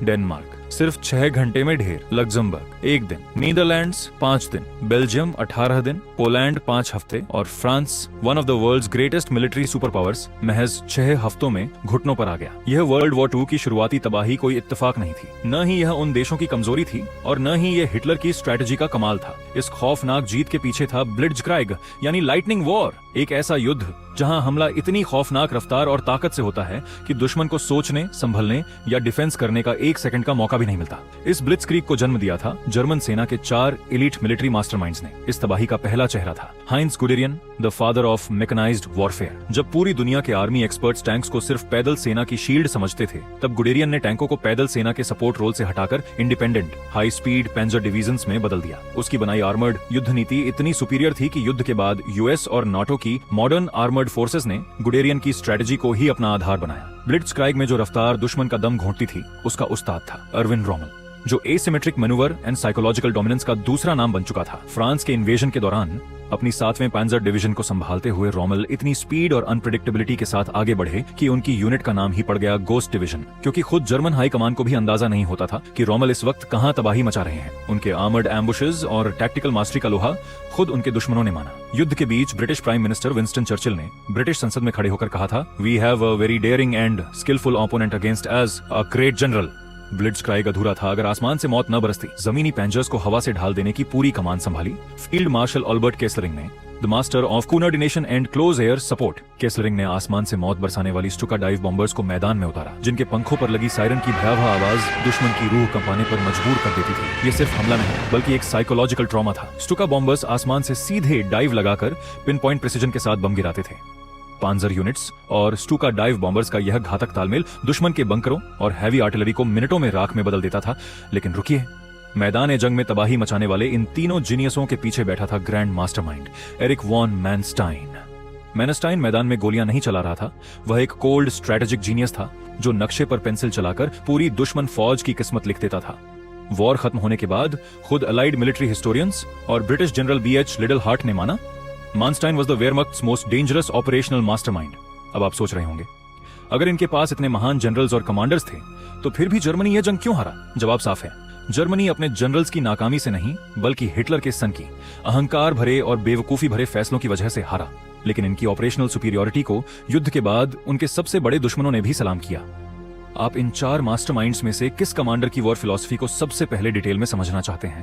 Denmark सिर्फ 6 घंटे में ढेर, लग्जमबर्ग 1 दिन, नीदरलैंड्स 5 दिन, बेल्जियम 18 दिन, पोलैंड 5 हफ्ते और France, one of the world's greatest military super powers, महज 6 हफ्तों में घुटनों पर आ गया। यह वर्ल्ड वॉर 2 की शुरुआती तबाही कोई इत्तेफाक नहीं थी, न ही यह उन देशों की कमजोरी थी और न ही यह हिटलर की स्ट्रेटजी का कमाल था। इस खौफनाक जीत के पीछे था ब्लिट्जक्राइग यानी लाइटनिंग वॉर, एक ऐसा युद्ध जहां हमला इतनी खौफनाक रफ्तार और ताकत से होता है कि दुश्मन को सोचने, संभलने या डिफेंस करने का 1 सेकंड का मौका भी नहीं मिलता। इस ब्लिट्जक्रीग को जन्म दिया था जर्मन सेना के 4 एलीट मिलिट्री मास्टरमाइंड्स ने। इस तबाही का पहला चेहरा था Heinz Guderian, the father of mechanised warfare. जब पूरी दुनिया के आर्मी एक्सपर्ट्स टैंक्स को सिर्फ पैदल सेना की शील्ड समझते थे, तब गुडेरियन ने टैंकों को पैदल सेना के सपोर्ट रोल से हटाकर independent high speed Panzer divisions में बदल दिया। उसकी बनाई आर्मर्ड युद्ध नीति इतनी सुपीरियर थी कि युद्ध के बाद यूएस और नाटो की मॉडर्न आर्मर्ड फोर्सेस ने गुडेरियन की स्ट्रेटजी को ही अपना आधार बनाया। ब्लिट्जक्राइग में जो रफ्तार दुश्मन का दम घोंटती थी, उसका उस्ताद था अर्विन रोमेल, जो asymmetric manoeuvre and psychological dominance का दूसरा नाम बन चुका था। फ्रांस के इन्वेजन के दौरान अपनी 7वें पैंजर डिवीजन को संभालते हुए रोमेल इतनी स्पीड और अनप्रेडिक्टेबिलिटी के साथ आगे बढ़े कि उनकी यूनिट का नाम ही पड़ गया गोस्ट डिवीजन, क्योंकि खुद जर्मन हाई कमान को भी अंदाजा नहीं होता था कि रोमेल इस वक्त कहां तबाही मचा रहे हैं। उनके आर्मर्ड एम्बुशेस और टैक्टिकल मास्टरी का लोहा खुद उनके दुश्मनों ने माना। युद्ध के बीच British prime minister Winston Churchill ने ब्रिटिश संसद में खड़े होकर कहा था, we have a very daring and skilful opponent against as a great general. Blitzkrieg अधूरा था अगर आसमान से मौत न बरसती। जमीनी पैंजर्स को हवा से ढाल देने की पूरी कमान संभाली फील्ड मार्शल अल्बर्ट केसलरिंग ने, the master of coordination and close air support. Kesselring ने आसमान से मौत बरसाने वाली स्टुका डाइव बॉम्बर्स को मैदान में उतारा, जिनके पंखों पर लगी सायरन की भयावह आवाज दुश्मन की रूह कंपाने पर मजबूर कर देती थी। ये सिर्फ हमला नहीं बल्कि एक साइकोलॉजिकल ट्रॉमा था। स्टुका बॉम्बर्स आसमान से सीधे डाइव लगाकर पिन पॉइंट प्रिसीजन के साथ बम गिराते थे। पांजर यूनिट्स और स्टुका डाइव बॉम्बर्स का यह घातक तालमेल दुश्मन के बंकरों और हैवी आर्टिलरी को मिनटों में राख में बदल देता था। लेकिन रुकिए, मैदान जंग में तबाही मचाने वाले इन तीनों जीनियसों के पीछे बैठा था ग्रैंड मास्टरमाइंड एरिक वॉन मैनस्टाइन। मैनस्टाइन मैदान में गोलियां नहीं चला रहा था, वह एक कोल्ड स्ट्रेटेजिक जीनियस था जो नक्शे पर पेंसिल चलाकर पूरी दुश्मन फौज की किस्मत लिख देता था। वॉर खत्म होने के बाद खुद अलाइड मिलिट्री हिस्टोरियंस और British general BH Liddell Hart ने माना, Manstein was the Wehrmacht's most dangerous operational mastermind. अब आप सोच रहे होंगे, अगर इनके पास इतने महान जनरल्स और कमांडर्स थे तो फिर भी जर्मनी यह जंग क्यों हारा? जवाब साफ है, जर्मनी अपने जनरल्स की नाकामी से नहीं बल्कि हिटलर के सन की अहंकार भरे और बेवकूफी भरे फैसलों की वजह से हारा। लेकिन इनकी ऑपरेशनल सुपीरियरिटी को युद्ध के बाद उनके सबसे बड़े दुश्मनों ने भी सलाम किया। आप इन 4 मास्टरमाइंड्स में से किस कमांडर की वॉर फिलॉसफी को सबसे पहले डिटेल में समझना चाहते हैं?